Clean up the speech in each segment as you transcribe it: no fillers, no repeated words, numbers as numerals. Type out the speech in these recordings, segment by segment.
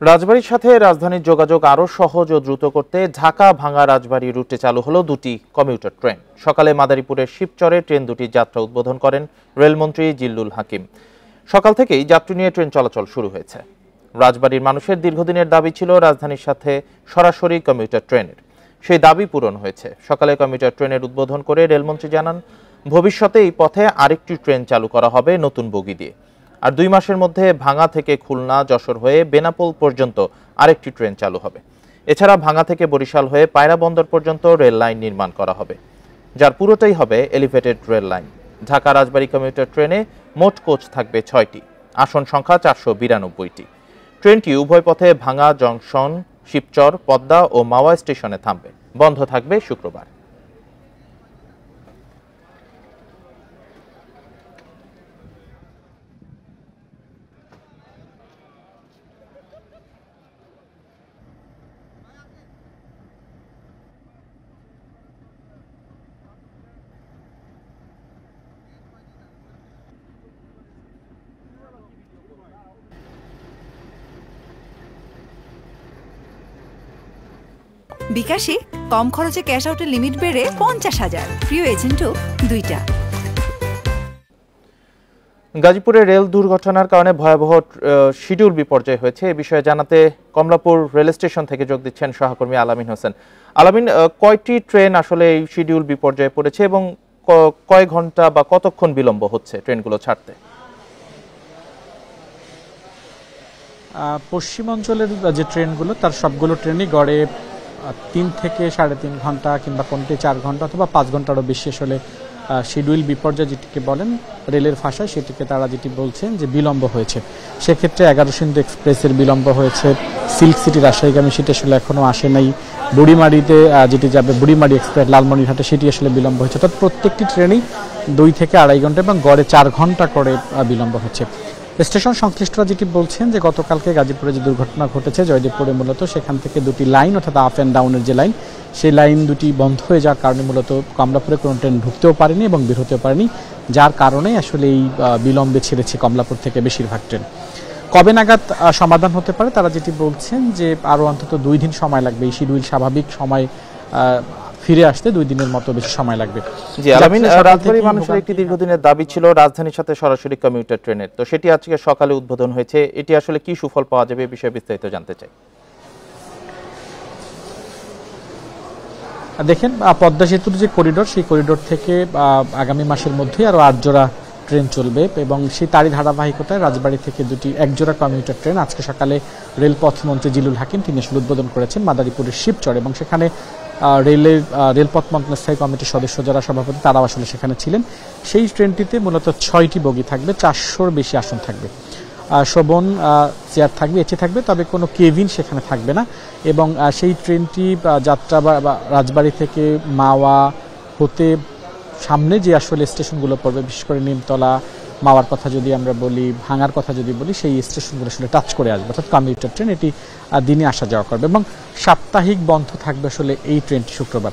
রাজবাড়ীর সাথে রাজধানীর যোগাযোগ আরও সহজ ও দ্রুত করতে ঢাকা ভাঙ্গা রাজবাড়ী রুটে চালু হলো দুটি কমিউটার ট্রেন। সকালে মাদারীপুরের শিবচরে ট্রেন দুটির যাত্রা উদ্বোধন করেন রেলমন্ত্রী জিল্লুল হাকিম। সকাল থেকেই যাত্রী নিয়ে ট্রেন চলাচল শুরু হয়েছে। রাজবাড়ীর মানুষের দীর্ঘদিনের দাবি ছিল রাজধানীর সাথে সরাসরি কমিউটার ট্রেনের। সেই দাবি পূরণ হয়েছে। সকালে কমিউটার ট্রেনের উদ্বোধন করে রেলমন্ত্রী জানান, ভবিষ্যতে এই পথে আরেকটি ট্রেন চালু করা হবে নতুন বগি দিয়ে। আর 2 মাসের মধ্যে ভাঙ্গা থেকে খুলনা, যশোর হয়ে বেনাপোল পর্যন্ত আরেকটি ট্রেন চালু হবে। এছাড়া ভাঙ্গা থেকে বরিশাল হয়ে পায়রা বন্দর পর্যন্ত রেল লাইন নির্মাণ করা হবে, যার পুরোটাই হবে এলিভেটেড রেল লাইন। ঢাকা রাজবাড়ী কমিউটার ট্রেনে মোট কোচ থাকবে 6টি, আসন সংখ্যা 492টি। ট্রেনটি উভয় পথে ভাঙ্গা জংশন, শিবচর, পদ্মা ও মাওয়া স্টেশনে থামবে। বন্ধ থাকবে শুক্রবার। বিকাশে কম খরচে ক্যাশ আউটের লিমিট বেড়ে 50,000, প্রিয় এজেন্টও 2টা। গাজীপুরে রেল দুর্ঘটনার কারণে ভয়াবহ শিডিউল বিপর্যয় হয়েছে। এ বিষয়ে জানাতে কমলাপুর রেল স্টেশন থেকে যোগ দিচ্ছেন সহকর্মী আলামিন হোসেন। আলামিন, কয়টি ট্রেন আসলে এই শিডিউল বিপর্যয়ে পড়েছে এবং কয় ঘন্টা বা কতক্ষণ বিলম্ব হচ্ছে ট্রেনগুলো ছাড়তে? পশ্চিমাঞ্চলের যে ট্রেনগুলো, তার সবগুলো ট্রেনই গড়ে 3 থেকে 3.5 ঘন্টা কিংবা কোনটি 4 ঘন্টা অথবা 5 ঘন্টারও বেশি আসলে শিডিউল বিপর্যয় যেটিকে বলেন রেলের ভাষায়, সেটিকে তারা যেটি বলছেন যে বিলম্ব হয়েছে। সেক্ষেত্রে 11 সিন্ধু এক্সপ্রেসের বিলম্ব হয়েছে। সিল্ক সিটি রাজশাহীগামী সেটি আসলে এখনও আসে নাই। বুড়িমারিতে যেটি যাবে বুড়িমারি এক্সপ্রেস লালমনিরহাটে, সেটি আসলে বিলম্ব হয়েছে। অর্থাৎ প্রত্যেকটি ট্রেনেই 2 থেকে 2.5 ঘন্টা এবং গড়ে 4 ঘন্টা করে বিলম্ব হচ্ছে। স্টেশন সংশ্লিষ্টরা যেটি বলছেন যে গতকালকে গাজীপুরে যে দুর্ঘটনা ঘটেছে জয়দেবপুরে, মূলত সেখান থেকে 2টি লাইন অর্থাৎ আপ অ্যান্ড ডাউনের যে লাইন, সেই লাইন দুটি বন্ধ হয়ে যাওয়ার কারণে মূলত কমলাপুরে কোনো ট্রেন ঢুকতেও পারেনি এবং বের হতেও পারেনি, যার কারণে আসলে এই বিলম্বে ছেড়েছে কমলাপুর থেকে বেশিরভাগ ট্রেন। কবে নাগাদ সমাধান হতে পারে তারা যেটি বলছেন যে আরও অন্তত 2 দিন সময় লাগবে। এই শিডিউল স্বাভাবিক সময় ফিরে আসতে 2 দিনের মতো বেশি সময় লাগবে। জি আলামিন, রাজবাড়ীর মানুষের একটি দীর্ঘদিনের দাবি ছিল রাজধানীর সাথে সরাসরি কমিউটার ট্রেনের, তো সেটি আজকে সকালে উদ্বোধন হয়েছে। এটি আসলে কি সুফল পাওয়া যাবে, এই বিষয়ে বিস্তারিত জানতে চাই। দেখেন, পদ্মা সেতুর যে করিডোর, সেই করিডোর থেকে আগামী মাসের মধ্যেই আরও 8 জোড়া ট্রেন চলবে এবং সেই তারই ধারাবাহিকতায় রাজবাড়ী থেকে 2টি 1 জোড়া কমিউটার ট্রেন আজকে সকালে রেলপথ মন্ত্রী জিল্লুল হাকিম তিনি আসলে উদ্বোধন করেছেন মাদারীপুরের শিবচর, এবং সেখানে রেলপথ মন্ত্রণালয় স্থায়ী কমিটির সদস্য যারা সভাপতি তারাও আসলে সেখানে ছিলেন। সেই ট্রেনটিতে মূলত 6টি বগি থাকবে, 400-র বেশি আসন থাকবে, শোভন চেয়ার থাকবে, এসি থাকবে, তবে কোনো কেবিন সেখানে থাকবে না। এবং সেই ট্রেনটি যাত্রা বা রাজবাড়ী থেকে মাওয়া হতে সামনে যে আসলে স্টেশনগুলো পড়বে, বিশেষ করে নিমতলা, মাওয়ার কথা যদি আমরা বলি, ভাঙার কথা যদি বলি, সেই স্টেশনগুলো আসলে টাচ করে আসবে। অর্থাৎ কমিউটার ট্রেন এটি দিনে আসা যাওয়া করবে এবং সাপ্তাহিক বন্ধ থাকবে আসলে এই ট্রেনটি শুক্রবার।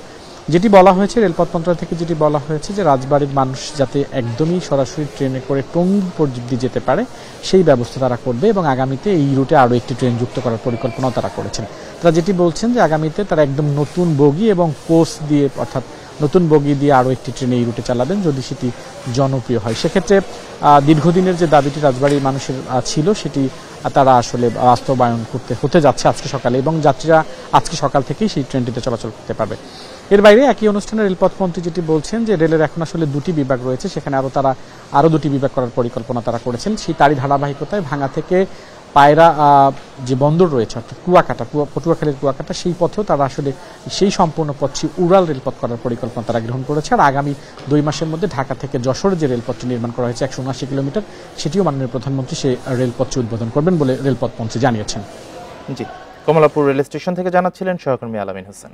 যেটি বলা হয়েছে রেলপথ মন্ত্রণালয় থেকে, যেটি বলা হয়েছে যে রাজবাড়ির মানুষ যাতে একদমই সরাসরি ট্রেনে করে টঙ্গী পর্যন্ত যেতে পারে সেই ব্যবস্থা তারা করবে এবং আগামীতে এই রুটে আরও একটি ট্রেন যুক্ত করার পরিকল্পনাও তারা করেছেন। তারা যেটি বলছেন যে আগামীতে তারা একদম নতুন বগি এবং কোচ দিয়ে, অর্থাৎ নতুন বগি দিয়ে আরও একটি ট্রেন এই রুটে চালাবেন যদি সেটি জনপ্রিয় হয়। সেক্ষেত্রে দীর্ঘদিনের যে দাবিটি রাজবাড়ির মানুষের ছিল সেটি তারা আসলে বাস্তবায়ন হতে যাচ্ছে আজকে সকালে, এবং যাত্রীরা আজকে সকাল থেকেই সেই ট্রেনটিতে চলাচল করতে পারবে। এর বাইরে একই অনুষ্ঠানে রেলপথ মন্ত্রী যেটি বলছেন যে রেলের এখন আসলে 2টি বিভাগ রয়েছে, সেখানে আরও 2টি বিভাগ করার পরিকল্পনা তারা করেছেন। সেই তারই ধারাবাহিকতায় ভাঙা থেকে পায়রা যে বন্দর রয়েছে অর্থাৎ কুয়াকাটা, পটুয়াখালীর কুয়াকাটা, সেই পথেও তারা আসলে সেই সম্পূর্ণ পথটি উড়াল রেলপথ করার পরিকল্পনা তারা গ্রহণ করেছে। আর আগামী 2 মাসের মধ্যে ঢাকা থেকে যশোর যে রেলপথটি নির্মাণ করা হয়েছে 179 কিলোমিটার, সেটিও মাননীয় প্রধানমন্ত্রী সেই রেলপথটি উদ্বোধন করবেন বলে রেলপথ মন্ত্রী জানিয়েছেন। জি, কমলাপুর রেল স্টেশন থেকে জানাচ্ছিলেন সহকর্মী আলামিন হোসেন।